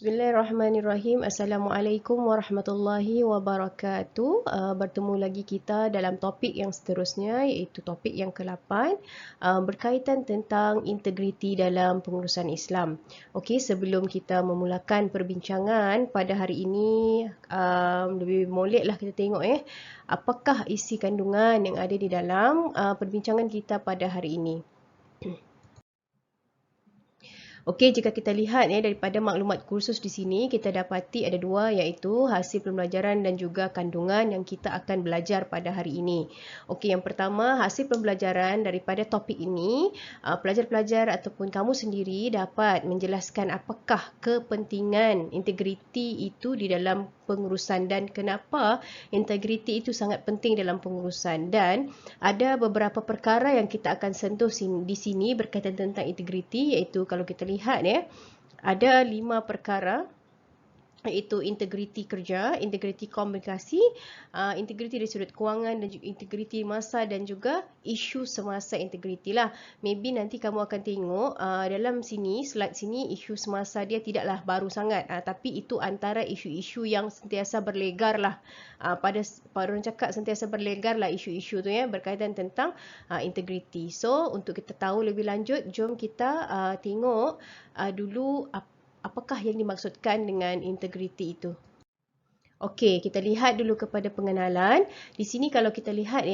Bismillahirrahmanirrahim. Assalamualaikum warahmatullahi wabarakatuh. Bertemu lagi kita dalam topik yang seterusnya, iaitu topik yang ke-8 berkaitan tentang integriti dalam pengurusan Islam. Okey, sebelum kita memulakan perbincangan pada hari ini, lebih moleklah kita tengok apakah isi kandungan yang ada di dalam perbincangan kita pada hari ini. Okey, jika kita lihat daripada maklumat kursus di sini, kita dapati ada dua, iaitu hasil pembelajaran dan juga kandungan yang kita akan belajar pada hari ini. Okey, yang pertama, hasil pembelajaran daripada topik ini, pelajar-pelajar ataupun kamu sendiri dapat menjelaskan apakah kepentingan integriti itu di dalam pengurusan dan kenapa integriti itu sangat penting dalam pengurusan, dan ada beberapa perkara yang kita akan sentuh di sini berkaitan tentang integriti, iaitu kalau kita lihat ada 5 perkara, iaitu integriti kerja, integriti komunikasi, integriti dari sudut kewangan dan juga integriti masa dan juga isu semasa integriti lah. Maybe nanti kamu akan tengok dalam sini, slide sini, isu semasa dia tidaklah baru sangat, tapi itu antara isu-isu yang sentiasa berlegar lah. Pada orang cakap sentiasa berlegar lah isu-isu tu berkaitan tentang integriti. So untuk kita tahu lebih lanjut, jom kita tengok dulu apakah yang dimaksudkan dengan integriti itu. Okey, kita lihat dulu kepada pengenalan. Di sini kalau kita lihat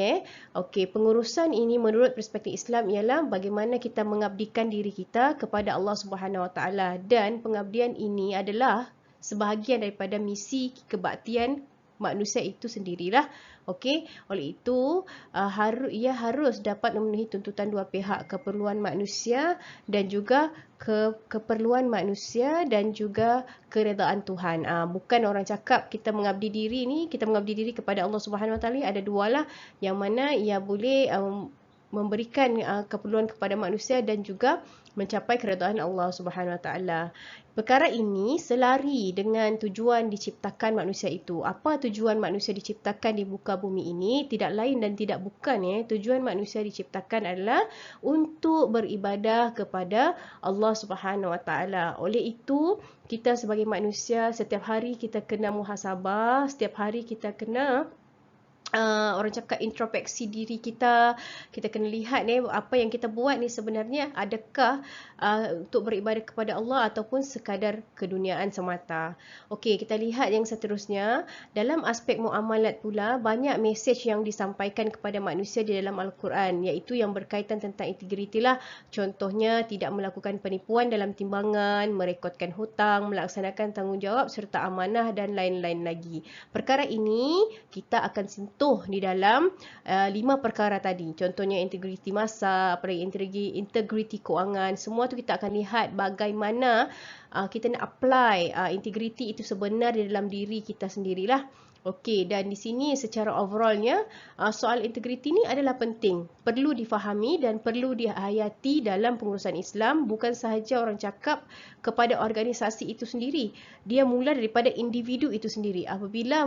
okey, pengurusan ini menurut perspektif Islam ialah bagaimana kita mengabdikan diri kita kepada Allah Subhanahu Wa Taala, dan pengabdian ini adalah sebahagian daripada misi kebaktian manusia itu sendirilah. Okey, oleh itu ia harus dapat memenuhi tuntutan dua pihak, keperluan manusia dan juga keperluan manusia dan juga keredaan Tuhan. Bukan orang cakap kita mengabdi diri kepada Allah Subhanahu Wa Taala, ada dua lah, yang mana ia boleh memberikan keperluan kepada manusia dan juga mencapai keredaan Allah Subhanahu Wa Taala. Perkara ini selari dengan tujuan diciptakan manusia itu. Apa tujuan manusia diciptakan di muka bumi ini? Tidak lain dan tidak bukan tujuan manusia diciptakan adalah untuk beribadah kepada Allah Subhanahu Wa Taala. Oleh itu, kita sebagai manusia setiap hari kita kena muhasabah, setiap hari kita kena orang cakap introspeksi diri kita. Kita kena lihat apa yang kita buat ni sebenarnya adakah untuk beribadah kepada Allah ataupun sekadar keduniaan semata. Okey, kita lihat yang seterusnya. Dalam aspek muamalat pula, banyak mesej yang disampaikan kepada manusia di dalam Al-Quran, iaitu yang berkaitan tentang integriti lah. Contohnya, tidak melakukan penipuan dalam timbangan, merekodkan hutang, melaksanakan tanggungjawab serta amanah dan lain-lain lagi. Perkara ini kita akan sentuh di dalam 5 perkara tadi. Contohnya integriti masa, integriti kewangan. Semua tu kita akan lihat bagaimana kita nak apply integriti itu sebenar di dalam diri kita sendirilah. Okey, dan di sini secara overallnya soal integriti ni adalah penting, perlu difahami dan perlu dihayati dalam pengurusan Islam. Bukan sahaja orang cakap kepada organisasi itu sendiri, dia mula daripada individu itu sendiri. Apabila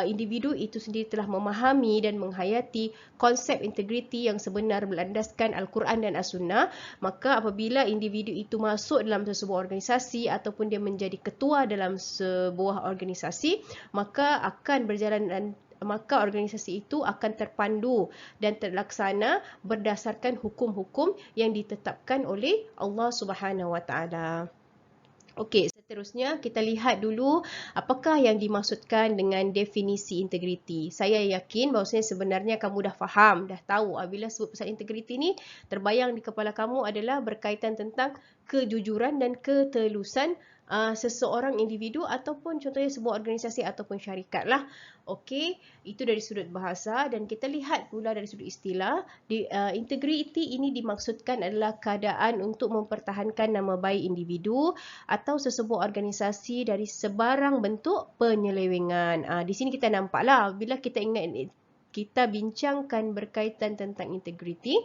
individu itu sendiri telah memahami dan menghayati konsep integriti yang sebenar berlandaskan Al-Quran dan As-Sunnah, maka apabila individu itu masuk dalam sebuah organisasi ataupun dia menjadi ketua dalam sebuah organisasi, maka organisasi itu akan terpandu dan terlaksana berdasarkan hukum-hukum yang ditetapkan oleh Allah Subhanahu Wa Taala. Okey, seterusnya kita lihat dulu apakah yang dimaksudkan dengan definisi integriti. Saya yakin bahawasanya sebenarnya kamu dah faham, dah tahu. Apabila sebut pasal integriti ni, terbayang di kepala kamu adalah berkaitan tentang kejujuran dan ketelusan seseorang individu ataupun contohnya sebuah organisasi ataupun syarikat lah. Okey, itu dari sudut bahasa, dan kita lihat pula dari sudut istilah. Integriti ini dimaksudkan adalah keadaan untuk mempertahankan nama baik individu atau sesebuah organisasi dari sebarang bentuk penyelewengan. Di sini kita nampaklah bila kita bincangkan berkaitan tentang integriti,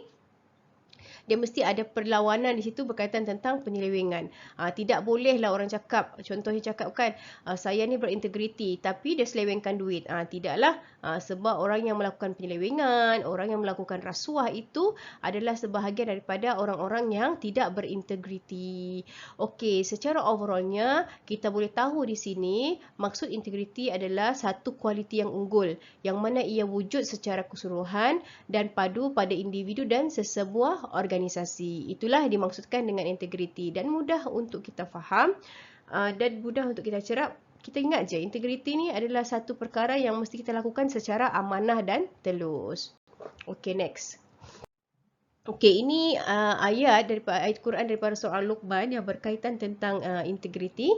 dia mesti ada perlawanan di situ berkaitan tentang penyelewengan. Tidak bolehlah orang cakap, contohnya cakap kan, saya ni berintegriti tapi dia selewengkan duit. Tidaklah, sebab orang yang melakukan penyelewengan, orang yang melakukan rasuah itu adalah sebahagian daripada orang-orang yang tidak berintegriti. Okey, secara overallnya kita boleh tahu di sini maksud integriti adalah satu kualiti yang unggul yang mana ia wujud secara keseluruhan dan padu pada individu dan sesebuah organisasi. Itulah yang dimaksudkan dengan integriti dan mudah untuk kita faham dan mudah untuk kita cerap. Kita ingat je, integriti ni adalah satu perkara yang mesti kita lakukan secara amanah dan telus. Okay, next. Okey, ini ayat daripada ayat Quran daripada surah Al-Luqman yang berkaitan tentang integriti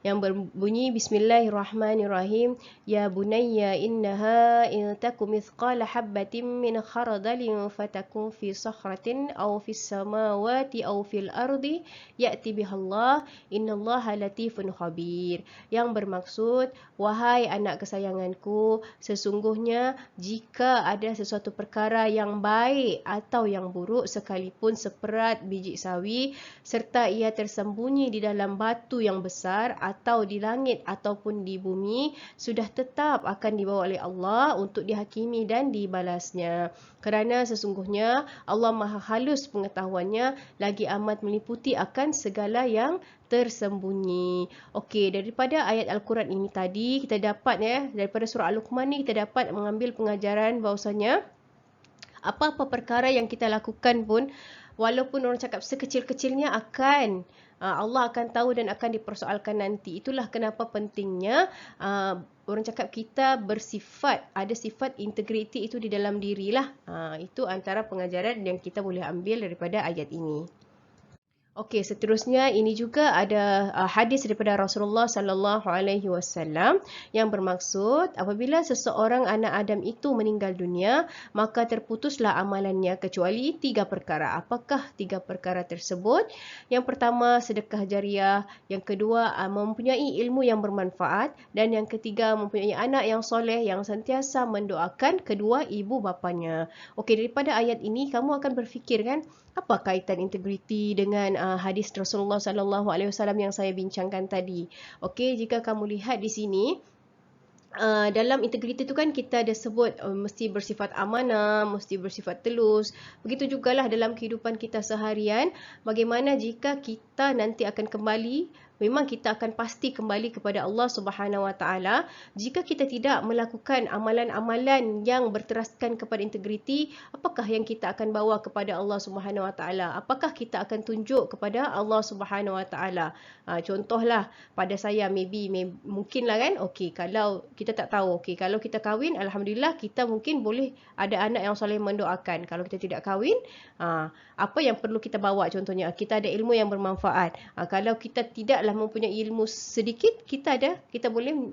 yang berbunyi Bismillahirrahmanirrahim. Ya bunayya innaha in takum mithqala habbatin min khardalin fatakun fi sakhratin aw fis samawati aw fil ardi ya'ti bihallah innallaha latifun khabir. Yang bermaksud, wahai anak kesayanganku, sesungguhnya jika ada sesuatu perkara yang baik atau yang buruk sekalipun seperat biji sawi serta ia tersembunyi di dalam batu yang besar atau di langit ataupun di bumi, sudah tetap akan dibawa oleh Allah untuk dihakimi dan dibalasnya. Kerana sesungguhnya Allah Maha halus pengetahuannya, lagi amat meliputi akan segala yang tersembunyi. Okey, daripada ayat Al-Quran ini tadi kita dapat daripada surah Al-Luqman ni kita dapat mengambil pengajaran bahawasanya apa-apa perkara yang kita lakukan pun, walaupun orang cakap sekecil-kecilnya Allah akan tahu dan akan dipersoalkan nanti. Itulah kenapa pentingnya orang cakap kita ada sifat integriti itu di dalam dirilah. Itu antara pengajaran yang kita boleh ambil daripada ayat ini. Okey, seterusnya ini juga ada hadis daripada Rasulullah sallallahu alaihi wasallam yang bermaksud apabila seseorang anak Adam itu meninggal dunia, maka terputuslah amalannya kecuali 3 perkara. Apakah 3 perkara tersebut? Yang pertama, sedekah jariah, yang kedua, mempunyai ilmu yang bermanfaat, dan yang ketiga, mempunyai anak yang soleh yang sentiasa mendoakan kedua ibu bapanya. Okey, daripada ayat ini kamu akan berfikir kan, apa kaitan integriti dengan hadis Rasulullah sallallahu alaihi wasallam yang saya bincangkan tadi? Okey, jika kamu lihat di sini dalam integriti itu kan kita ada sebut mesti bersifat amanah, mesti bersifat telus. Begitu jugalah dalam kehidupan kita seharian, bagaimana jika kita nanti akan kembali, memang kita akan pasti kembali kepada Allah Subhanahu Wa Taala. Jika kita tidak melakukan amalan-amalan yang berteraskan kepada integriti, apakah yang kita akan bawa kepada Allah Subhanahu Wa Taala? Apakah kita akan tunjuk kepada Allah Subhanahu Wa Taala? Contohlah pada saya mungkinlah kan, okey, kalau kita tak tahu, okey, kalau kita kahwin, alhamdulillah kita mungkin boleh ada anak yang soleh mendoakan. Kalau kita tidak kahwin, apa yang perlu kita bawa? Contohnya kita ada ilmu yang bermanfaat. Kalau kita tidaklah mempunyai ilmu sedikit, kita boleh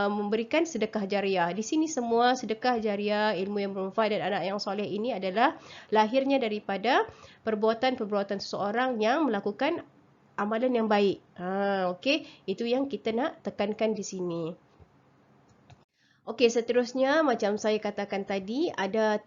memberikan sedekah jariah. Di sini semua sedekah jariah, ilmu yang bermanfaat dan anak yang soleh ini adalah lahirnya daripada perbuatan-perbuatan seseorang yang melakukan amalan yang baik. Okey, itu yang kita nak tekankan di sini. Okey, seterusnya macam saya katakan tadi, ada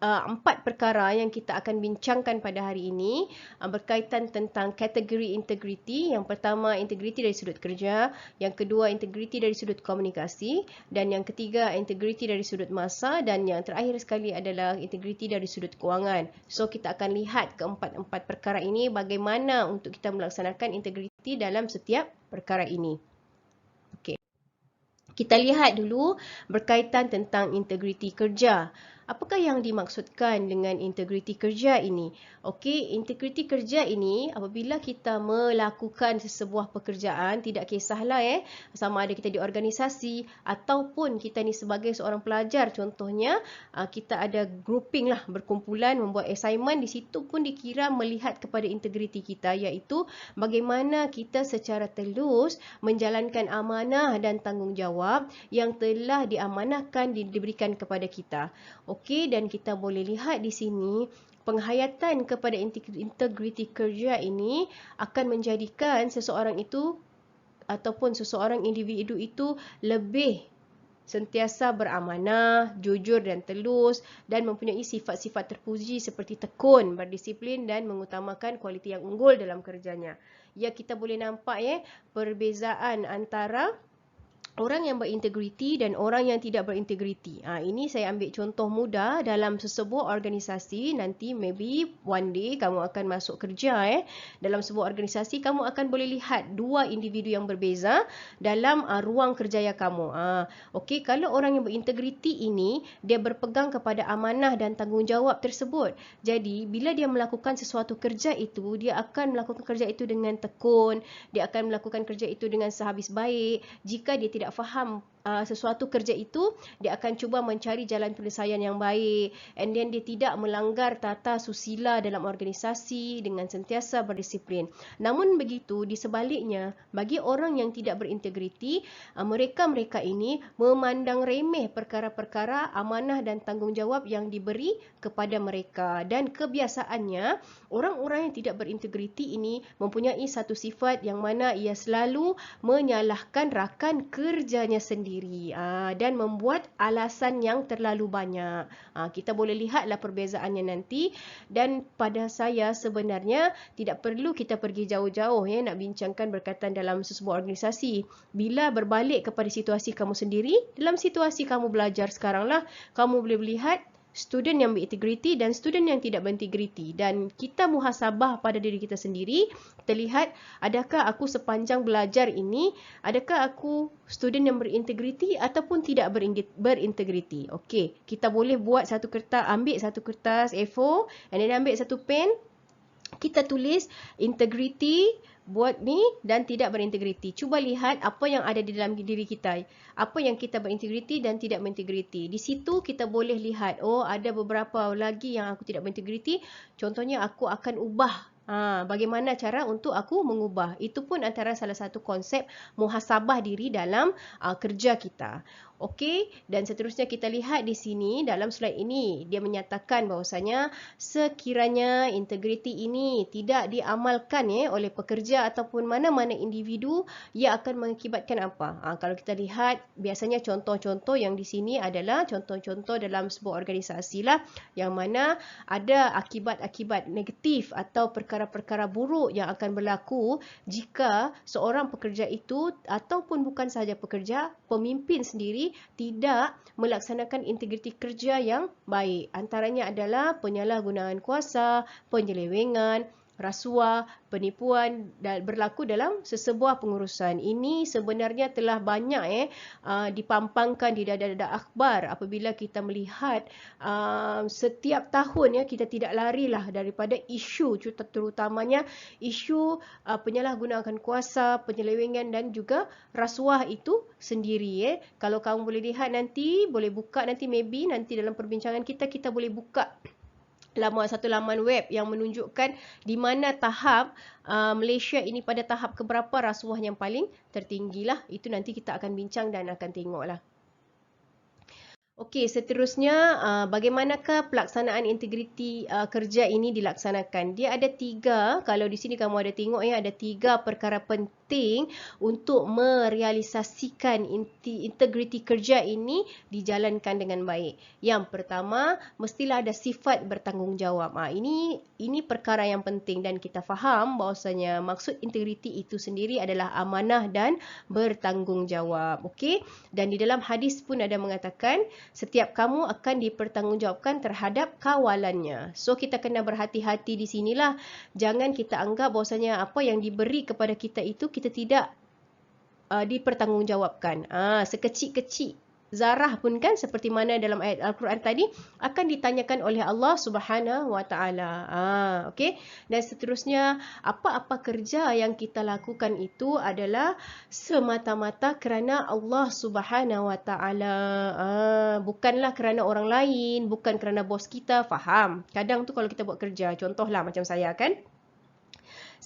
4 perkara yang kita akan bincangkan pada hari ini berkaitan tentang kategori integriti. Yang pertama, integriti dari sudut kerja. Yang kedua, integriti dari sudut komunikasi. Dan yang ketiga, integriti dari sudut masa. Dan yang terakhir sekali adalah integriti dari sudut kewangan. So, kita akan lihat keempat-empat perkara ini bagaimana untuk kita melaksanakan integriti dalam setiap perkara ini. Okey. Kita lihat dulu berkaitan tentang integriti kerja. Apakah yang dimaksudkan dengan integriti kerja ini? Okey, integriti kerja ini apabila kita melakukan sesebuah pekerjaan, tidak kisahlah sama ada kita di organisasi ataupun kita ni sebagai seorang pelajar, contohnya kita ada grouping lah, berkumpulan membuat assignment, di situ pun dikira melihat kepada integriti kita, iaitu bagaimana kita secara telus menjalankan amanah dan tanggungjawab yang telah diamanahkan, diberikan kepada kita. Okey, dan kita boleh lihat di sini penghayatan kepada integriti kerja ini akan menjadikan seseorang itu ataupun seseorang individu itu lebih sentiasa beramanah, jujur dan telus dan mempunyai sifat-sifat terpuji seperti tekun, berdisiplin dan mengutamakan kualiti yang unggul dalam kerjanya. Ya, kita boleh nampak perbezaan antara orang yang berintegriti dan orang yang tidak berintegriti. Ini saya ambil contoh mudah dalam sesebuah organisasi. Nanti maybe one day kamu akan masuk kerja dalam sebuah organisasi, kamu akan boleh lihat dua individu yang berbeza dalam ruang kerjaya kamu. Okey, kalau orang yang berintegriti ini, dia berpegang kepada amanah dan tanggungjawab tersebut. Jadi, bila dia melakukan sesuatu kerja itu, dia akan melakukan kerja itu dengan tekun, dia akan melakukan kerja itu dengan sehabis baik. Jika dia tidak faham sesuatu kerja itu, dia akan cuba mencari jalan penyelesaian yang baik, and then dia tidak melanggar tata susila dalam organisasi dengan sentiasa berdisiplin. Namun begitu, di sebaliknya, bagi orang yang tidak berintegriti, mereka ini memandang remeh perkara-perkara amanah dan tanggungjawab yang diberi kepada mereka. Dan kebiasaannya, orang-orang yang tidak berintegriti ini mempunyai satu sifat yang mana ia selalu menyalahkan rakan kerjanya sendiri dan membuat alasan yang terlalu banyak. Kita boleh lihatlah perbezaannya nanti, dan pada saya sebenarnya tidak perlu kita pergi jauh-jauh nak bincangkan berkaitan dalam sebuah organisasi. Bila berbalik kepada situasi kamu sendiri, dalam situasi kamu belajar sekaranglah, kamu boleh melihat student yang berintegriti dan student yang tidak berintegriti, dan kita muhasabah pada diri kita sendiri. Kita lihat, adakah aku sepanjang belajar ini, adakah aku student yang berintegriti ataupun tidak berintegriti. Okey, kita boleh buat satu kertas, ambil satu kertas A4 and then ambil satu pen, kita tulis integriti buat ni dan tidak berintegriti. Cuba lihat apa yang ada di dalam diri kita. Apa yang kita berintegriti dan tidak berintegriti. Di situ kita boleh lihat, oh ada beberapa lagi yang aku tidak berintegriti. Contohnya aku akan ubah. Bagaimana cara untuk aku mengubah. Itu pun antara salah satu konsep muhasabah diri dalam kerja kita. Okey, dan seterusnya kita lihat di sini dalam slide ini, dia menyatakan bahawasanya sekiranya integriti ini tidak diamalkan oleh pekerja ataupun mana-mana individu, ia akan mengakibatkan apa? Kalau kita lihat, biasanya contoh-contoh yang di sini adalah contoh-contoh dalam sebuah organisasi lah, yang mana ada akibat-akibat negatif atau perkara-perkara buruk yang akan berlaku jika seorang pekerja itu ataupun bukan sahaja pekerja, pemimpin sendiri tidak melaksanakan integriti kerja yang baik. Antaranya adalah penyalahgunaan kuasa, penyelewengan, rasuah, penipuan berlaku dalam sesebuah pengurusan. Ini sebenarnya telah banyak dipampangkan di dada-dada akhbar apabila kita melihat setiap tahun kita tidak larilah daripada isu, terutamanya isu penyalahgunaan kuasa, penyelewengan dan juga rasuah itu sendiri. Kalau kamu boleh lihat nanti, boleh buka nanti, maybe nanti dalam perbincangan kita boleh buka satu laman web yang menunjukkan di mana tahap Malaysia ini pada tahap keberapa rasuah yang paling tertinggi lah. Itu nanti kita akan bincang dan akan tengok lah. Okey, seterusnya bagaimanakah pelaksanaan integriti kerja ini dilaksanakan? Dia ada 3, kalau di sini kamu ada tengok ada 3 perkara penting untuk merealisasikan integriti kerja ini dijalankan dengan baik. Yang pertama, mestilah ada sifat bertanggungjawab. Ini perkara yang penting dan kita faham bahawasanya maksud integriti itu sendiri adalah amanah dan bertanggungjawab. Okey, dan di dalam hadis pun ada mengatakan setiap kamu akan dipertanggungjawabkan terhadap kawalannya. So kita kena berhati-hati di sinilah. Jangan kita anggap bahawasanya apa yang diberi kepada kita itu kita tidak dipertanggungjawabkan. Sekecil-kecil zarah pun kan, seperti mana dalam ayat Al-Quran tadi, akan ditanyakan oleh Allah Subhanahu Wa Taala. Okey. Dan seterusnya, apa-apa kerja yang kita lakukan itu adalah semata-mata kerana Allah Subhanahu Wa Taala. Bukanlah kerana orang lain, bukan kerana bos kita. Faham? Kadang tu kalau kita buat kerja, contohlah macam saya kan,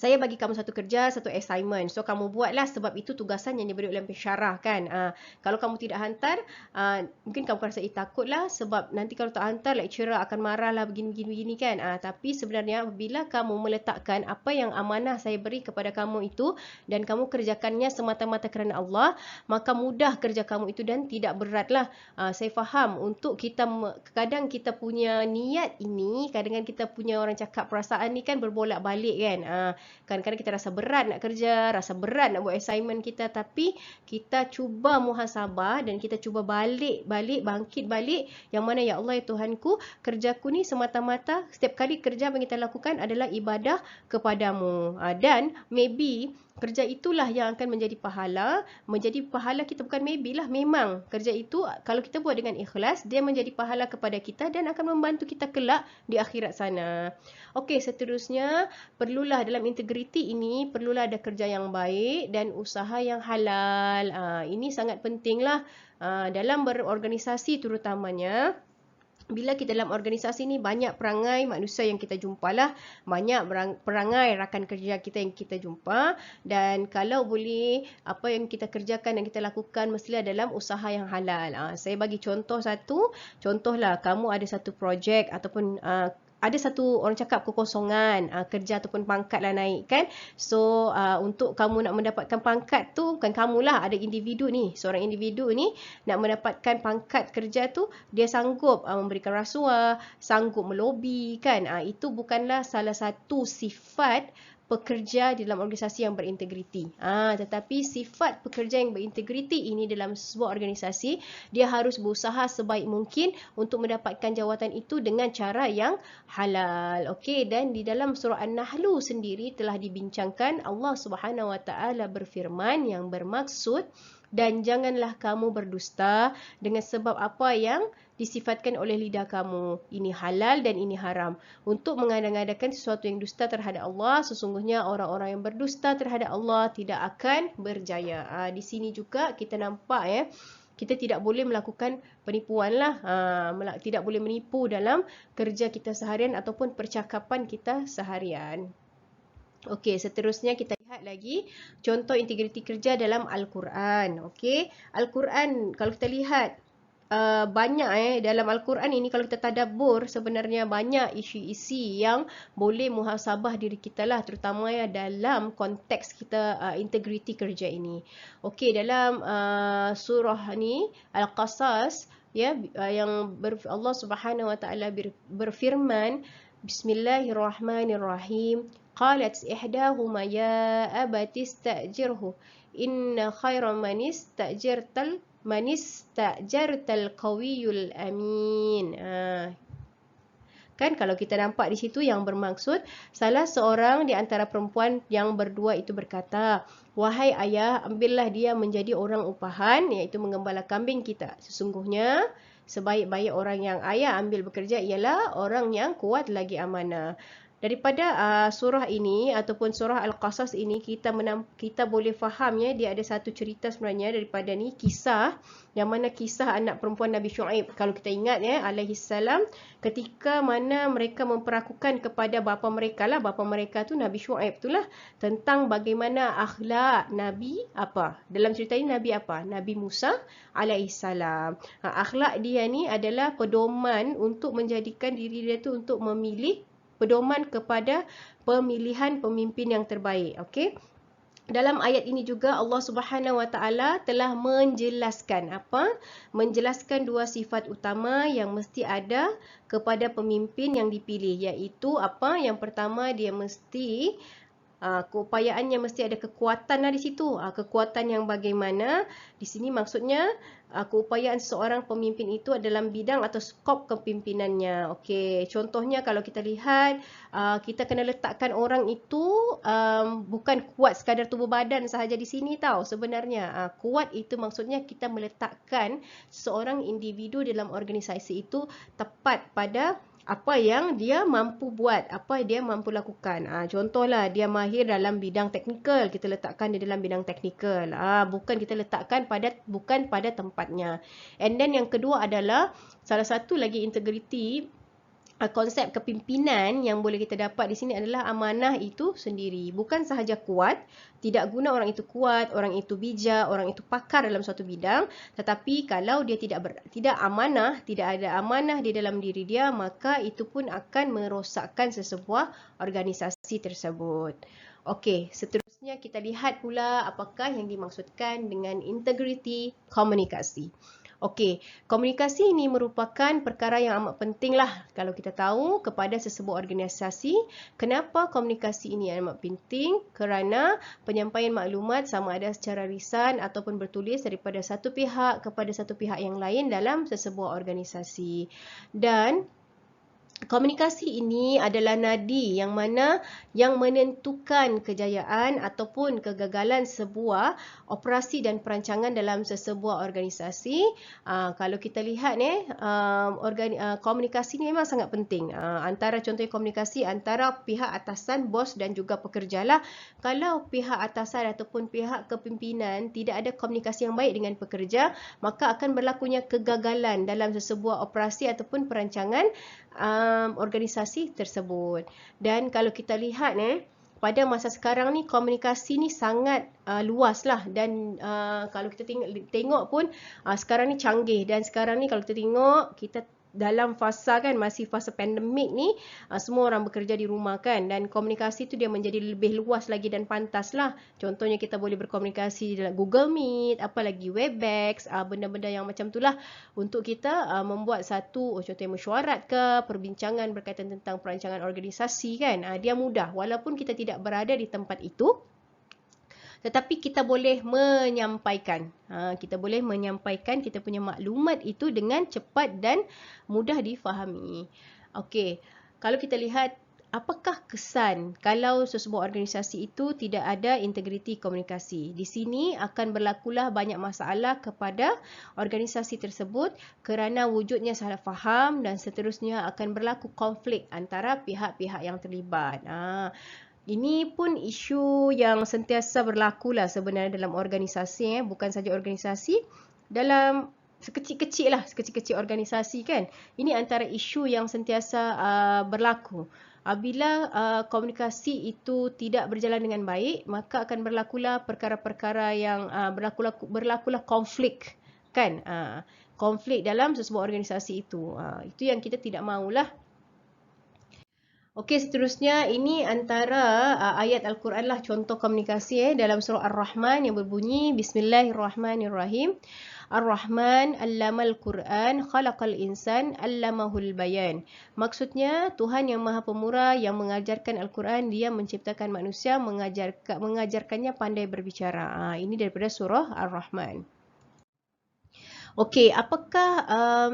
saya bagi kamu satu kerja, satu assignment. So, kamu buatlah sebab itu tugasan yang diberi oleh pensyarah kan. Kalau kamu tidak hantar, mungkin kamu rasa takutlah sebab nanti kalau tak hantar, lecturer akan marah lah begini-begini kan. Tapi sebenarnya bila kamu meletakkan apa yang amanah saya beri kepada kamu itu dan kamu kerjakannya semata-mata kerana Allah, maka mudah kerja kamu itu dan tidak beratlah. Saya faham untuk kita, kadang kita punya niat ini, kadang-kadang kita punya orang cakap perasaan ni kan berbolak-balik kan. Kadang-kadang kita rasa berat nak kerja, rasa berat nak buat assignment kita, tapi kita cuba muhasabah dan kita cuba bangkit balik yang mana ya Allah ya Tuhanku, kerjaku ni semata-mata setiap kali kerja yang kita lakukan adalah ibadah kepadamu. Dan maybe kerja itulah yang akan menjadi pahala kita, bukan maybe lah, memang kerja itu kalau kita buat dengan ikhlas, dia menjadi pahala kepada kita dan akan membantu kita kelak di akhirat sana. Okey, seterusnya perlulah dalam integriti ini, perlulah ada kerja yang baik dan usaha yang halal. Ini sangat pentinglah dalam berorganisasi terutamanya. Bila kita dalam organisasi ni banyak perangai manusia yang kita jumpalah, banyak perangai rakan kerja kita yang kita jumpa, dan kalau boleh apa yang kita kerjakan dan kita lakukan mestilah dalam usaha yang halal. Saya bagi contohlah kamu ada satu projek ataupun ada satu orang cakap kekosongan kerja ataupun pangkat lah naik kan. So untuk kamu nak mendapatkan pangkat tu, bukan kamulah, ada individu ni, seorang individu ni nak mendapatkan pangkat kerja tu, dia sanggup memberikan rasuah, sanggup melobi kan. Itu bukanlah salah satu sifat pekerja di dalam organisasi yang berintegriti. Tetapi sifat pekerja yang berintegriti ini dalam sebuah organisasi, dia harus berusaha sebaik mungkin untuk mendapatkan jawatan itu dengan cara yang halal. Okey, dan di dalam surah An-Nahl sendiri telah dibincangkan, Allah Subhanahu Wa Taala berfirman yang bermaksud, dan janganlah kamu berdusta dengan sebab apa yang disifatkan oleh lidah kamu. Ini halal dan ini haram. Untuk mengada-ngadakan sesuatu yang dusta terhadap Allah, sesungguhnya orang-orang yang berdusta terhadap Allah tidak akan berjaya. Di sini juga kita nampak kita tidak boleh melakukan penipuan lah. Tidak boleh menipu dalam kerja kita seharian ataupun percakapan kita seharian. Okey, seterusnya kita lihat lagi contoh integriti kerja dalam Al-Quran. Okey, Al-Quran kalau kita lihat banyak dalam Al-Quran ini, kalau kita tadabbur, sebenarnya banyak isu-isu yang boleh muhasabah diri kita lah, terutama dalam konteks kita integriti kerja ini. Okey, dalam surah ni Al-Qasas yang Allah Subhanahu Wa Taala berfirman, Bismillahirrahmanirrahim. Qalat ihdahuma ya abati istajirhu inna khayra man istajartal qawiyul amin. Kan kalau kita nampak di situ yang bermaksud, salah seorang di antara perempuan yang berdua itu berkata, wahai ayah, ambillah dia menjadi orang upahan, iaitu menggembala kambing kita. Sesungguhnya sebaik-baik orang yang ayah ambil bekerja ialah orang yang kuat lagi amanah. Daripada surah ini ataupun surah Al-Qasas ini, kita boleh faham dia ada satu cerita sebenarnya daripada ni, kisah yang mana kisah anak perempuan Nabi Syuaib. Kalau kita ingat alaihi salam, ketika mana mereka memperakukan kepada bapa mereka lah, bapa mereka tu Nabi Syuaib itulah, tentang bagaimana akhlak Nabi apa. Dalam cerita ini Nabi apa? Nabi Musa alaihi salam. Akhlak dia ni adalah pedoman untuk menjadikan diri dia tu untuk memilih, pedoman kepada pemilihan pemimpin yang terbaik. Okey. Dalam ayat ini juga Allah Subhanahu Wa Taala telah menjelaskan apa? Menjelaskan dua sifat utama yang mesti ada kepada pemimpin yang dipilih, iaitu apa? Yang pertama, dia mesti keupayaannya mesti ada kekuatan di situ. Kekuatan yang bagaimana? Di sini maksudnya keupayaan seorang pemimpin itu dalam bidang atau skop kepimpinannya. Okey, contohnya kalau kita lihat, kita kena letakkan orang itu bukan kuat sekadar tubuh badan sahaja di sini tau. Sebenarnya kuat itu maksudnya kita meletakkan seorang individu dalam organisasi itu tepat pada apa yang dia mampu buat, apa dia mampu lakukan. Contohlah dia mahir dalam bidang teknikal, kita letakkan dia dalam bidang teknikal. Bukan kita letakkan bukan pada tempatnya. And then yang kedua adalah salah satu lagi integriti konsep kepimpinan yang boleh kita dapat di sini adalah amanah itu sendiri. Bukan sahaja kuat, tidak guna orang itu kuat, orang itu bijak, orang itu pakar dalam suatu bidang, tetapi kalau dia tidak amanah, tidak ada amanah di dalam diri dia, maka itu pun akan merosakkan sesebuah organisasi tersebut. Okey, seterusnya kita lihat pula apakah yang dimaksudkan dengan integriti komunikasi. Okey, komunikasi ini merupakan perkara yang amat penting lah kalau kita tahu kepada sesebuah organisasi. Kenapa komunikasi ini amat penting? Kerana penyampaian maklumat sama ada secara lisan ataupun bertulis daripada satu pihak kepada satu pihak yang lain dalam sesebuah organisasi. Dan komunikasi ini adalah nadi yang mana yang menentukan kejayaan ataupun kegagalan sebuah operasi dan perancangan dalam sesebuah organisasi. Kalau kita lihat komunikasi ini memang sangat penting. Antara contoh komunikasi antara pihak atasan, bos dan juga pekerja lah. Kalau pihak atasan ataupun pihak kepimpinan tidak ada komunikasi yang baik dengan pekerja, maka akan berlakunya kegagalan dalam sesebuah operasi ataupun perancangan organisasi tersebut. Dan kalau kita lihat pada masa sekarang ni komunikasi ni sangat luas lah, dan kalau kita tengok pun sekarang ni canggih, dan sekarang ni kalau kita tengok kita dalam fasa masih fasa pandemik ni, semua orang bekerja di rumah dan komunikasi tu dia menjadi lebih luas lagi dan pantas lah. Contohnya kita boleh berkomunikasi dalam Google Meet, apalagi Webex, benda-benda yang macam tu lah untuk kita membuat satu contohnya mesyuarat ke perbincangan berkaitan tentang perancangan organisasi dia mudah walaupun kita tidak berada di tempat itu. Tetapi kita boleh menyampaikan. Kita boleh menyampaikan kita punya maklumat itu dengan cepat dan mudah difahami. Okey, kalau kita lihat apakah kesan kalau sesebuah organisasi itu tidak ada integriti komunikasi. Di sini akan berlakulah banyak masalah kepada organisasi tersebut kerana wujudnya salah faham dan seterusnya akan berlaku konflik antara pihak-pihak yang terlibat. Ini pun isu yang sentiasa berlaku lah sebenarnya dalam organisasi, bukan saja organisasi, dalam sekecil-kecil organisasi Ini antara isu yang sentiasa berlaku. Apabila komunikasi itu tidak berjalan dengan baik, maka akan berlakulah perkara-perkara yang berlakulah konflik konflik dalam sesebuah organisasi itu. Itu yang kita tidak maulah. Okey, seterusnya ini antara ayat Al-Quran lah contoh komunikasi dalam surah Ar-Rahman yang berbunyi Bismillahirrahmanirrahim. Ar-Rahman allamal Quran khalaqal insan allamahul bayan. Maksudnya Tuhan yang Maha Pemurah yang mengajarkan Al-Quran, dia menciptakan manusia, mengajarkannya pandai berbicara. Ini daripada surah Ar-Rahman. Okey, apakah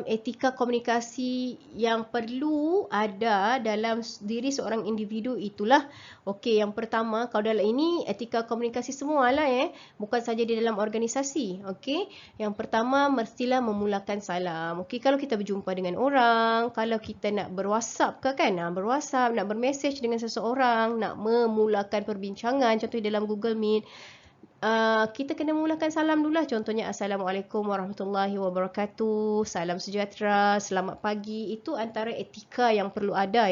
etika komunikasi yang perlu ada dalam diri seorang individu itulah? Okey, yang pertama, kalau dalam ini etika komunikasi semualah bukan saja di dalam organisasi. Okey, yang pertama mestilah memulakan salam. Okey, kalau kita berjumpa dengan orang, kalau kita nak berWhatsApp berWhatsApp, nak bermesej dengan seseorang, nak memulakan perbincangan, contohnya dalam Google Meet, kita kena mulakan salam dulu lah. Contohnya Assalamualaikum warahmatullahi wabarakatuh, salam sejahtera, selamat pagi. Itu antara etika yang perlu ada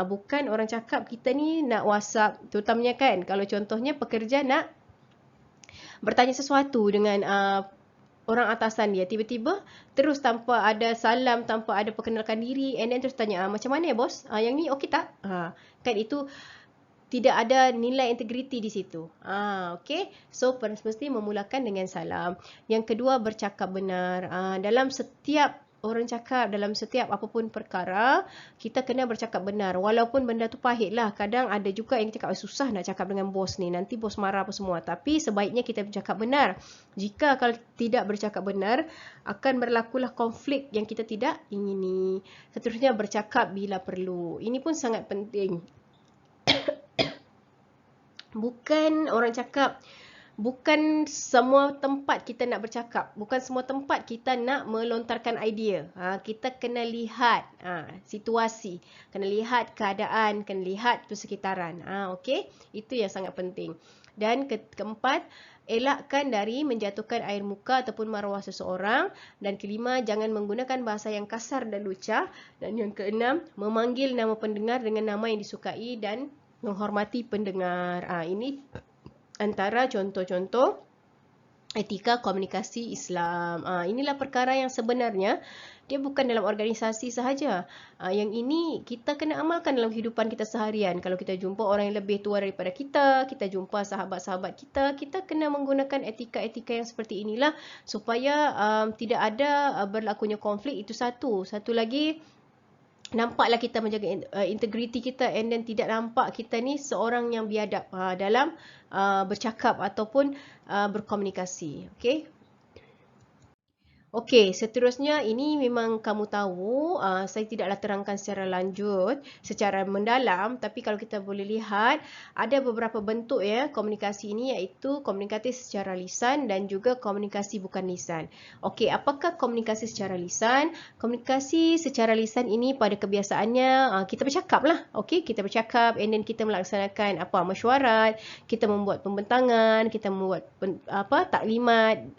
bukan orang cakap kita ni nak WhatsApp, terutamanya kalau contohnya pekerja nak bertanya sesuatu dengan orang atasan dia, tiba-tiba terus tanpa ada salam, tanpa ada perkenalkan diri, and then terus tanya macam mana bos, yang ni okey tak? Itu tidak ada nilai integriti di situ. Okey. So, mesti memulakan dengan salam. Yang kedua, bercakap benar. Dalam setiap orang cakap, dalam setiap apapun perkara, kita kena bercakap benar. Walaupun benda tu pahit lah. Kadang ada juga yang cakap, susah nak cakap dengan bos ni. Nanti bos marah apa semua. Tapi sebaiknya kita bercakap benar. Jika kalau tidak bercakap benar, akan berlakulah konflik yang kita tidak ingini. Seterusnya, bercakap bila perlu. Ini pun sangat penting. Bukan orang cakap, bukan semua tempat kita nak bercakap, bukan semua tempat kita nak melontarkan idea. Kita kena lihat situasi, kena lihat keadaan, kena lihat persekitaran. Okey, itu yang sangat penting. Dan keempat, elakkan dari menjatuhkan air muka ataupun maruah seseorang. Dan kelima, jangan menggunakan bahasa yang kasar dan lucah. Dan yang keenam, memanggil nama pendengar dengan nama yang disukai dan menghormati pendengar. Ini antara contoh-contoh etika komunikasi Islam. Inilah perkara yang sebenarnya dia bukan dalam organisasi sahaja. Yang ini kita kena amalkan dalam kehidupan kita seharian. Kalau kita jumpa orang yang lebih tua daripada kita, kita jumpa sahabat-sahabat kita, kita kena menggunakan etika-etika yang seperti inilah supaya tidak ada berlakunya konflik. Itu satu. Satu lagi, nampaklah kita menjaga integriti kita, and then tidak nampak kita ni seorang yang biadab dalam bercakap ataupun berkomunikasi. Okey. Okey, seterusnya ini memang kamu tahu, saya tidaklah terangkan secara lanjut, secara mendalam, tapi kalau kita boleh lihat, ada beberapa bentuk ya komunikasi ini, iaitu komunikasi secara lisan dan juga komunikasi bukan lisan. Okey, apakah komunikasi secara lisan? Komunikasi secara lisan ini pada kebiasaannya kita bercakap lah. Okey, kita bercakap and then kita melaksanakan mesyuarat, kita membuat pembentangan, kita membuat taklimat,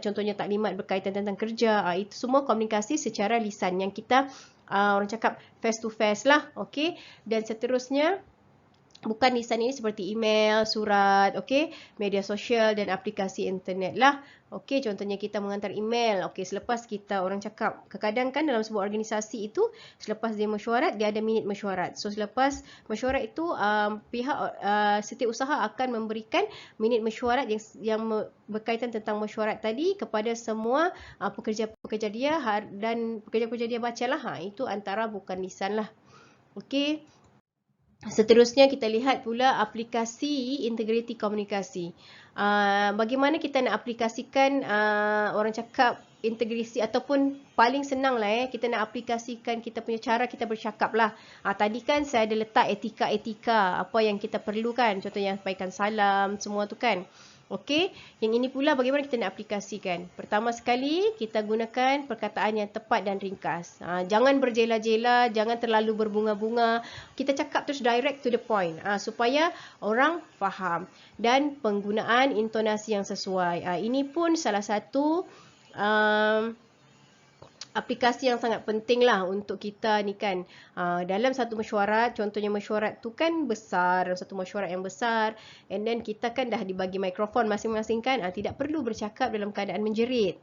contohnya taklimat berkaitan tentang kerja. Itu semua komunikasi secara lisan yang kita orang cakap face to face lah. Okey, dan seterusnya bukan lisan ini seperti email, surat, okey, media sosial dan aplikasi internet lah. Okey, contohnya kita mengantar email. Okey, selepas kita orang cakap, kadang-kadang kan dalam sebuah organisasi itu selepas dia mesyuarat, dia ada minit mesyuarat. So selepas mesyuarat itu pihak setiausaha akan memberikan minit mesyuarat yang berkaitan tentang mesyuarat tadi kepada semua pekerja-pekerja dia dan pekerja-pekerja dia bacalah. Itu antara bukan lisan lah. Okey. Seterusnya kita lihat pula aplikasi integriti komunikasi. Bagaimana kita nak aplikasikan orang cakap integriti, ataupun paling senang lah kita nak aplikasikan kita punya cara kita bercakap lah. Tadi kan saya ada letak etika-etika apa yang kita perlukan, contohnya sampaikan salam, semua tu kan. Okey, yang ini pula bagaimana kita nak aplikasikan. Pertama sekali, kita gunakan perkataan yang tepat dan ringkas. Jangan berjela-jela, jangan terlalu berbunga-bunga. Kita cakap terus direct to the point supaya orang faham. Dan penggunaan intonasi yang sesuai. Ini pun salah satu aplikasi yang sangat penting lah untuk kita ni kan. Dalam satu mesyuarat, contohnya mesyuarat tu kan besar, dalam satu mesyuarat yang besar, and then kita kan dah dibagi mikrofon masing-masing kan, tidak perlu bercakap dalam keadaan menjerit,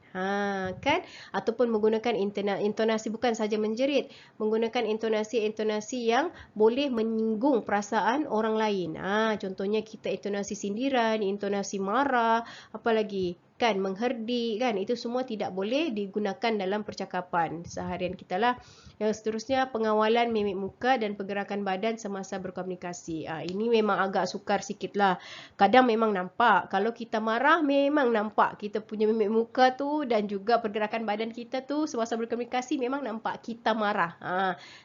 kan, ataupun menggunakan intonasi bukan saja menjerit, menggunakan intonasi-intonasi yang boleh menyinggung perasaan orang lain. Contohnya kita intonasi sindiran, intonasi marah, apa lagi, kan, mengherdik kan, itu semua tidak boleh digunakan dalam percakapan seharian kita lah. Yang seterusnya, pengawalan mimik muka dan pergerakan badan semasa berkomunikasi. Ini memang agak sukar sikit lah. Kadang memang nampak, kalau kita marah memang nampak kita punya mimik muka tu dan juga pergerakan badan kita tu semasa berkomunikasi memang nampak kita marah.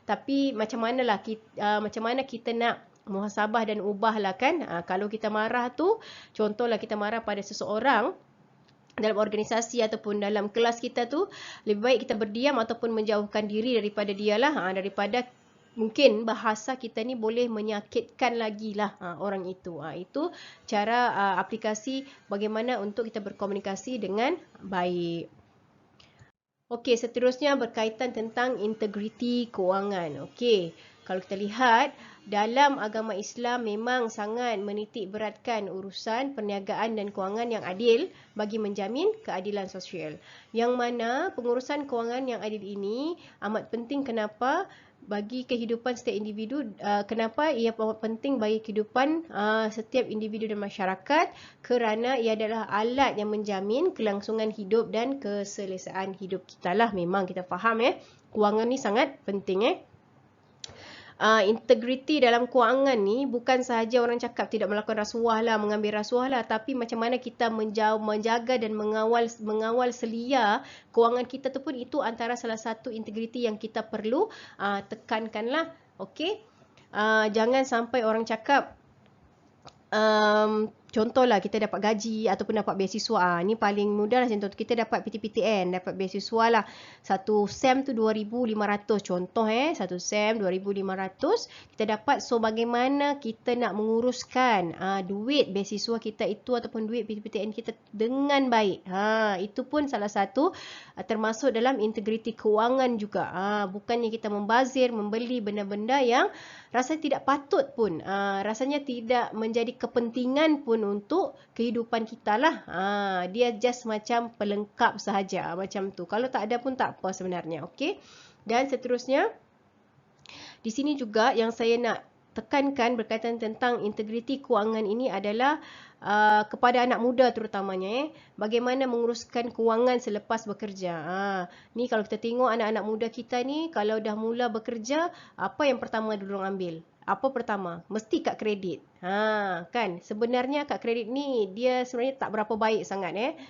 Tapi macam mana kita nak muhasabah dan ubahlah kan. Kalau kita marah tu, contohlah kita marah pada seseorang dalam organisasi ataupun dalam kelas kita tu, lebih baik kita berdiam ataupun menjauhkan diri daripada dia lah, daripada mungkin bahasa kita ni boleh menyakitkan lagi lah orang itu. Itu cara aplikasi bagaimana untuk kita berkomunikasi dengan baik. Okey, seterusnya berkaitan tentang integriti kewangan. Okey, kalau kita lihat dalam agama Islam memang sangat menitik beratkan urusan perniagaan dan kewangan yang adil bagi menjamin keadilan sosial. Yang mana pengurusan kewangan yang adil ini amat penting. Kenapa? Bagi kehidupan setiap individu. Kenapa ia amat penting bagi kehidupan setiap individu dan masyarakat? Kerana ia adalah alat yang menjamin kelangsungan hidup dan keselesaan hidup kita lah. Memang kita faham kewangan ni sangat penting integriti dalam kewangan ni bukan sahaja orang cakap tidak melakukan rasuah lah, mengambil rasuah lah, tapi macam mana kita menjaga dan mengawal selia kewangan kita tu pun, itu antara salah satu integriti yang kita perlu tekankan lah. Okey, jangan sampai orang cakap contohlah kita dapat gaji ataupun dapat beasiswa. Ni paling mudah lah contoh. Kita dapat PTPTN, dapat beasiswa lah. Satu SEM tu 2,500 contoh satu SEM 2,500 kita dapat. So bagaimana kita nak menguruskan duit beasiswa kita itu ataupun duit PTPTN kita dengan baik. Itu pun salah satu termasuk dalam integriti kewangan juga. Bukannya kita membazir, membeli benda-benda yang rasanya tidak patut pun, rasanya tidak menjadi kepentingan pun untuk kehidupan kita lah. Dia just macam pelengkap sahaja macam tu. Kalau tak ada pun tak apa sebenarnya. Okey. Dan seterusnya di sini juga yang saya nak tekankan berkaitan tentang integriti kewangan ini adalah kepada anak muda terutamanya, bagaimana menguruskan kewangan selepas bekerja. Ni kalau kita tengok anak-anak muda kita ni, kalau dah mula bekerja, apa yang pertama diorang ambil? Apa pertama? Mesti kad kredit. Kan? Sebenarnya kad kredit ni dia sebenarnya tak berapa baik sangat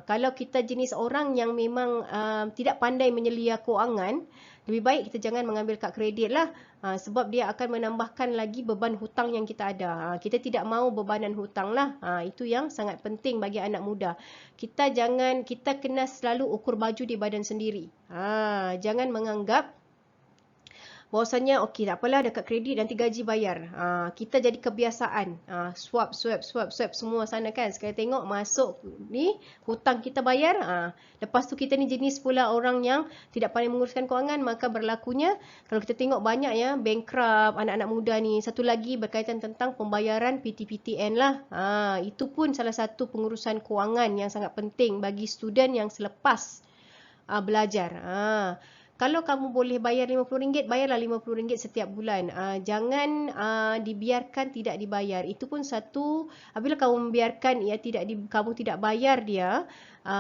kalau kita jenis orang yang memang tidak pandai menyelia kewangan, lebih baik kita jangan mengambil kad kredit lah. Sebab dia akan menambahkan lagi beban hutang yang kita ada. Kita tidak mahu bebanan hutang lah. Itu yang sangat penting bagi anak muda. Kita kena selalu ukur baju di badan sendiri. Jangan menganggap bahwasanya okey tak apalah dekat kredit nanti gaji bayar. Kita jadi kebiasaan. Swap semua sana kan. Sekali tengok masuk ni hutang kita bayar. Lepas tu kita ni jenis pula orang yang tidak pandai menguruskan kewangan, maka berlakunya kalau kita tengok banyak bankrupt anak-anak muda ni. Satu lagi berkaitan tentang pembayaran PTPTN lah. Itu pun salah satu pengurusan kewangan yang sangat penting bagi student yang selepas belajar. Kalau kamu boleh bayar RM50, bayarlah RM50 setiap bulan. Jangan dibiarkan tidak dibayar. Itu pun satu, apabila kamu membiarkan kamu tidak bayar dia,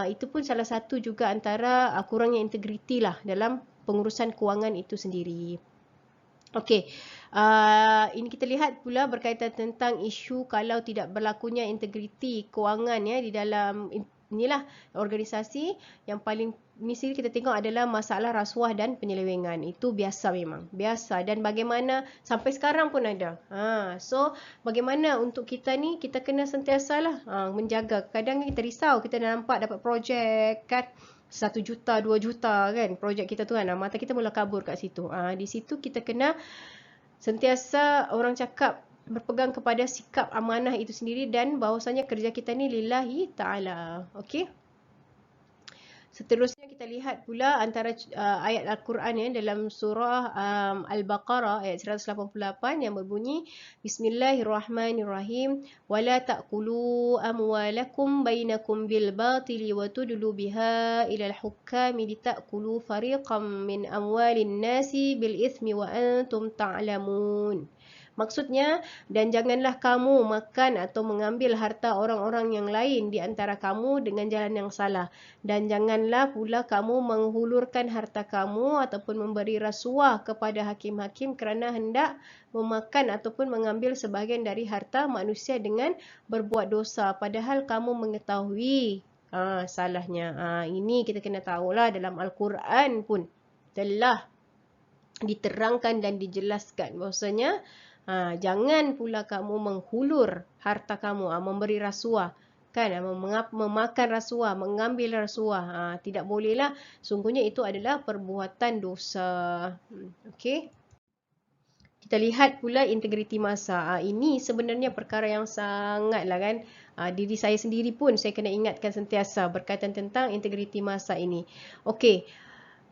itu pun salah satu juga antara kurangnya integriti lah dalam pengurusan kewangan itu sendiri. Okey, ini kita lihat pula berkaitan tentang isu kalau tidak berlakunya integriti kewangan di dalam inilah organisasi. Yang paling mesti kita tengok adalah masalah rasuah dan penyelewengan. Itu biasa, memang biasa, dan bagaimana sampai sekarang pun ada. So bagaimana untuk kita ni, kita kena sentiasalah menjaga. Kadang kita risau, kita dah nampak dapat projek kan, 1 juta, 2 juta kan projek kita tu kan, mata kita mula kabur kat situ. Di situ kita kena sentiasa, orang cakap, berpegang kepada sikap amanah itu sendiri dan bahawasanya kerja kita ni lillahi ta'ala. Okey. Seterusnya kita lihat pula antara ayat Al-Quran dalam surah Al-Baqarah ayat 188 yang berbunyi Bismillahirrahmanirrahim wala ta'kulu amwalakum bainakum bil batili wa tudlu biha ila al-hukami litakulu fariqam min amwalin nasi bil ithmi wa antum ta'lamun. Maksudnya, dan janganlah kamu makan atau mengambil harta orang-orang yang lain di antara kamu dengan jalan yang salah. Dan janganlah pula kamu menghulurkan harta kamu ataupun memberi rasuah kepada hakim-hakim kerana hendak memakan ataupun mengambil sebahagian dari harta manusia dengan berbuat dosa. Padahal kamu mengetahui salahnya. Ini kita kena tahulah dalam Al-Quran pun telah diterangkan dan dijelaskan bahawasanya jangan pula kamu menghulur harta kamu, memberi rasuah kan, memakan rasuah, mengambil rasuah. Tidak bolehlah. Sungguhnya itu adalah perbuatan dosa. Okey. Kita lihat pula integriti masa. Ini sebenarnya perkara yang sangatlah kan, diri saya sendiri pun saya kena ingatkan sentiasa berkaitan tentang integriti masa ini. Okey.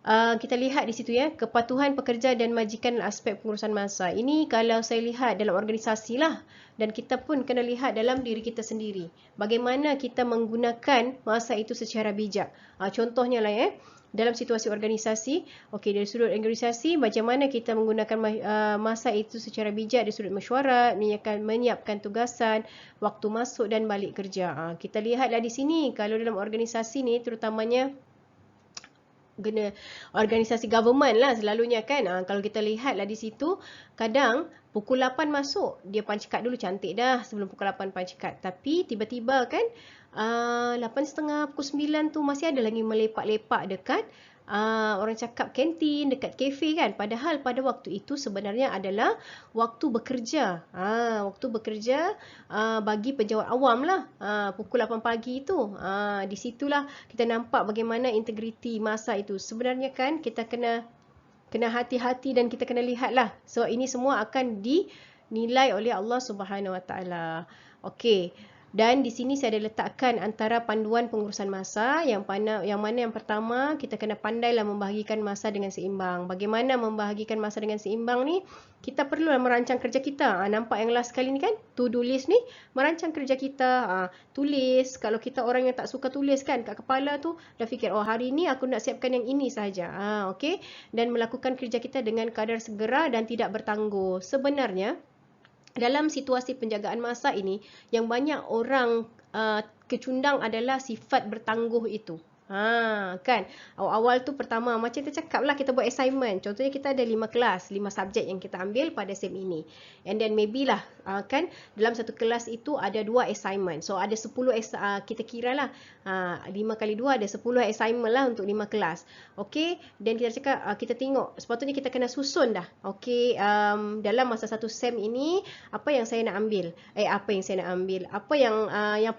Kita lihat di situ kepatuhan pekerja dan majikan aspek pengurusan masa. Ini kalau saya lihat dalam organisasi lah, dan kita pun kena lihat dalam diri kita sendiri. Bagaimana kita menggunakan masa itu secara bijak. Contohnya lah dalam situasi organisasi, okey, dari sudut organisasi macam mana kita menggunakan masa itu secara bijak dari sudut mesyuarat, menyiapkan tugasan, waktu masuk dan balik kerja. Kita lihatlah di sini kalau dalam organisasi ni terutamanya organisasi government lah selalunya kan. Kalau kita lihatlah di situ, kadang Pukul 8 masuk, dia punch card dulu, cantik dah sebelum pukul 8 punch card. Tapi tiba-tiba kan 8.30, pukul 9 tu masih ada lagi melepak-lepak dekat orang cakap kantin, dekat kafe kan. Padahal pada waktu itu sebenarnya adalah waktu bekerja. Waktu bekerja bagi penjawat awam lah. Pukul 8 pagi itu. Di situlah kita nampak bagaimana integriti masa itu. Sebenarnya kan kita kena hati-hati dan kita kena lihat lah. So ini semua akan dinilai oleh Allah Subhanahu Wa Taala. Okey. Dan di sini saya ada letakkan antara panduan pengurusan masa yang mana yang pertama kita kena pandailah membahagikan masa dengan seimbang. Bagaimana membahagikan masa dengan seimbang ni? Kita perlulah merancang kerja kita. Nampak yang last kali ni kan? To-do list ni merancang kerja kita. Tulis. Kalau kita orang yang tak suka tulis kan kat kepala tu dah fikir hari ni aku nak siapkan yang ini saja. Okey. Dan melakukan kerja kita dengan kadar segera dan tidak bertangguh. Sebenarnya dalam situasi penjagaan masa ini, yang banyak orang kecundang adalah sifat bertangguh itu. Kan? Awal-awal tu pertama, macam kita cakap lah, kita buat assignment. Contohnya kita ada 5 kelas, 5 subjek yang kita ambil pada SEM ini. And then maybe lah, kan, dalam satu kelas itu ada 2 assignment. So ada 10, kita kira lah, 5 kali 2 ada 10 assignment lah untuk 5 kelas. Okay, dan kita cakap, kita tengok, sepatutnya kita kena susun dah. Okay, dalam masa satu SEM ini, apa yang saya nak ambil? Apa yang saya nak ambil? Apa yang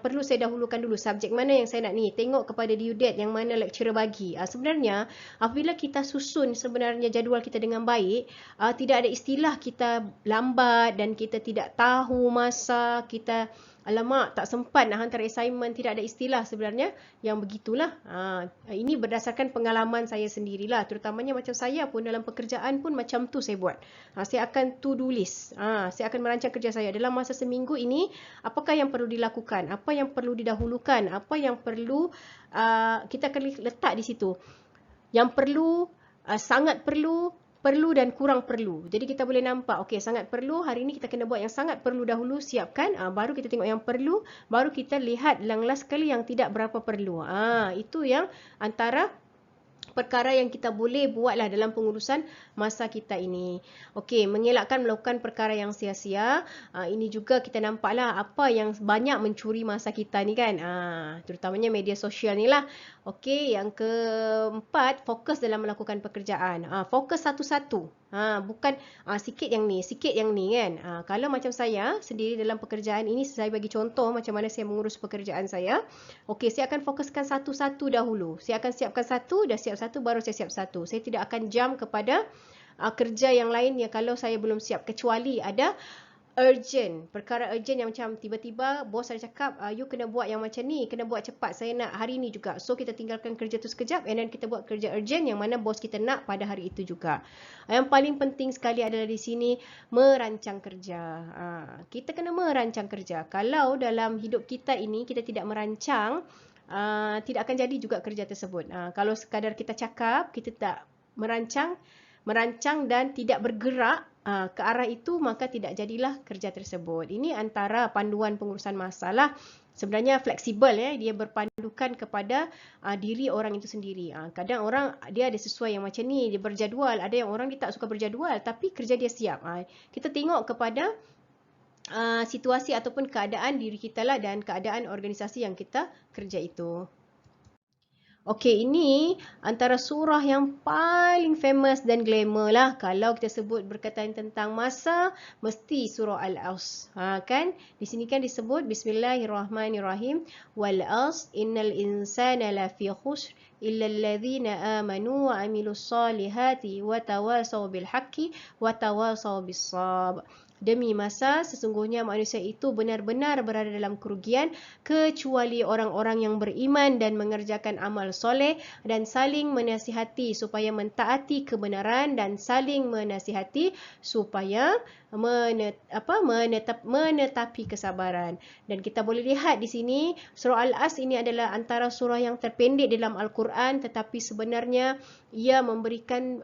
perlu saya dahulukan dulu? Subjek mana yang saya nak ni? Tengok kepada due date yang mana lecturer bagi. Sebenarnya apabila kita susun sebenarnya jadual kita dengan baik, tidak ada istilah kita lambat dan kita tidak tahu masa, kita alamak tak sempat nak hantar assignment, tidak ada istilah sebenarnya yang begitulah. Ini berdasarkan pengalaman saya sendirilah, terutamanya macam saya pun dalam pekerjaan pun macam tu saya buat. Saya akan to-do list. Saya akan merancang kerja saya dalam masa seminggu ini, apakah yang perlu dilakukan, apa yang perlu didahulukan, apa yang perlu kita akan letak di situ. Yang perlu, sangat perlu dan kurang perlu. Jadi kita boleh nampak, okey, sangat perlu, hari ini kita kena buat yang sangat perlu dahulu, siapkan, baru kita tengok yang perlu, baru kita lihat yang last kali yang tidak berapa perlu. Itu yang antara perkara yang kita boleh buatlah dalam pengurusan masa kita ini. Okey, mengelakkan melakukan perkara yang sia-sia. Ini juga kita nampaklah apa yang banyak mencuri masa kita ni kan. Terutamanya media sosial ni lah. Okey, yang keempat, fokus dalam melakukan pekerjaan. Fokus satu-satu. Bukan sikit yang ni kan. Kalau macam saya sendiri dalam pekerjaan ini, saya bagi contoh macam mana saya mengurus pekerjaan saya. Okey, saya akan fokuskan satu-satu dahulu. Saya akan siapkan satu, dah siap satu, baru saya siap satu. Saya tidak akan jump kepada kerja yang lainnya kalau saya belum siap. Kecuali ada urgent, perkara urgent yang macam tiba-tiba bos ada cakap, you kena buat yang macam ni, kena buat cepat, saya nak hari ni juga. So kita tinggalkan kerja tu sekejap and then kita buat kerja urgent yang mana bos kita nak pada hari itu juga. Yang paling penting sekali adalah di sini merancang kerja. Kita kena merancang kerja. Kalau dalam hidup kita ini kita tidak merancang, tidak akan jadi juga kerja tersebut. Kalau sekadar kita cakap, kita tak merancang dan tidak bergerak ke arah itu, maka tidak jadilah kerja tersebut. Ini antara panduan pengurusan masa lah. Sebenarnya fleksibel ya, dia berpandukan kepada diri orang itu sendiri. Kadang orang dia ada sesuai yang macam ni, dia berjadual. Ada yang orang dia tak suka berjadual tapi kerja dia siap. Kita tengok kepada situasi ataupun keadaan diri kita lah dan keadaan organisasi yang kita kerja itu. Okey, ini antara surah yang paling famous dan glamour lah. Kalau kita sebut berkaitan tentang masa, mesti surah Al-Asr. Kan? Di sini kan disebut Bismillahirrahmanirrahim. Wal-Asr innal insana lafi khusr illa alladhina amanu wa amilus salihati wa tawasaw bil haqqi wa tawasaw bis sabr. Demi masa, sesungguhnya manusia itu benar-benar berada dalam kerugian kecuali orang-orang yang beriman dan mengerjakan amal soleh dan saling menasihati supaya mentaati kebenaran dan saling menasihati supaya menetapi kesabaran. Dan kita boleh lihat di sini surah Al-Asr ini adalah antara surah yang terpendek dalam Al-Quran, tetapi sebenarnya ia memberikan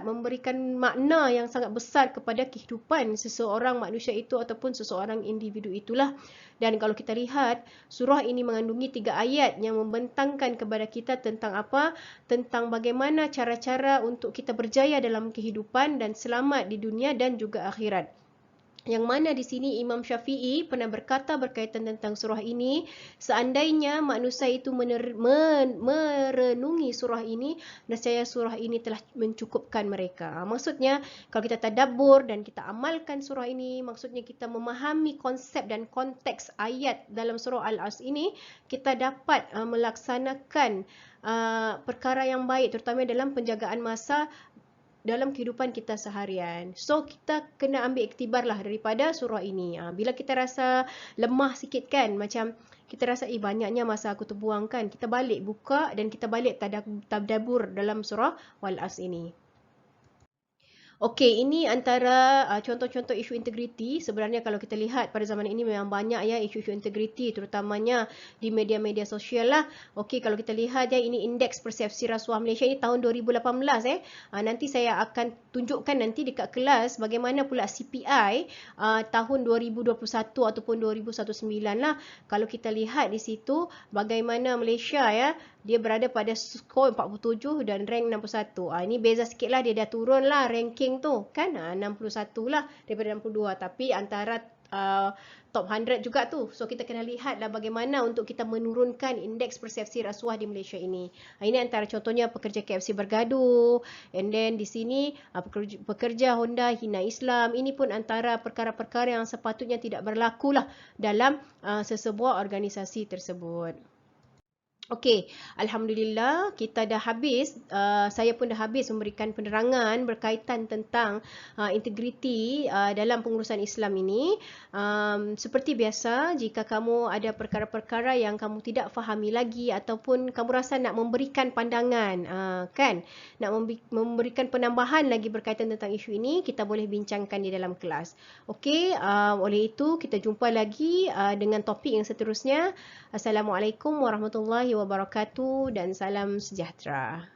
memberikan makna yang sangat besar kepada kehidupan seseorang manusia itu ataupun seseorang individu itulah. Dan kalau kita lihat, surah ini mengandungi 3 ayat yang membentangkan kepada kita tentang apa? Tentang bagaimana cara-cara untuk kita berjaya dalam kehidupan dan selamat di dunia dan juga akhirat. Yang mana di sini Imam Syafi'i pernah berkata berkaitan tentang surah ini, seandainya manusia itu merenungi surah ini, nescaya surah ini telah mencukupkan mereka. Maksudnya, kalau kita tadabbur dan kita amalkan surah ini, maksudnya kita memahami konsep dan konteks ayat dalam surah Al-As ini, kita dapat melaksanakan perkara yang baik, terutama dalam penjagaan masa dalam kehidupan kita seharian. So, kita kena ambil iktibar lah daripada surah ini. Bila kita rasa lemah sikit kan, macam kita rasa, banyaknya masa aku terbuang kan, kita balik buka dan kita balik tadabbur dalam surah Wal-As ini. Okey, ini antara contoh-contoh isu integriti. Sebenarnya kalau kita lihat pada zaman ini memang banyak ya isu-isu integriti, terutamanya di media-media sosial lah. Okey, kalau kita lihat ya, ini indeks persepsi rasuah Malaysia ini tahun 2018 nanti saya akan tunjukkan nanti dekat kelas bagaimana pula CPI tahun 2021 ataupun 2019 lah. Kalau kita lihat di situ bagaimana Malaysia ya, dia berada pada skor 47 dan rank 61. Ini beza sikit lah, dia dah turun lah ranking tu kan, 61 lah daripada 62, tapi antara top 100 juga tu. So kita kena lihat lah bagaimana untuk kita menurunkan indeks persepsi rasuah di Malaysia ini. Ini antara contohnya pekerja KFC bergaduh, and then di sini pekerja Honda hina Islam. Ini pun antara perkara-perkara yang sepatutnya tidak berlaku lah dalam sesebuah organisasi tersebut. Okey, Alhamdulillah kita dah habis, saya pun dah habis memberikan penerangan berkaitan tentang integriti dalam pengurusan Islam ini. Seperti biasa, jika kamu ada perkara-perkara yang kamu tidak fahami lagi ataupun kamu rasa nak memberikan pandangan, kan, nak memberikan penambahan lagi berkaitan tentang isu ini, kita boleh bincangkan di dalam kelas. Okey, oleh itu kita jumpa lagi dengan topik yang seterusnya. Assalamualaikum warahmatullahi wabarakatuh dan salam sejahtera.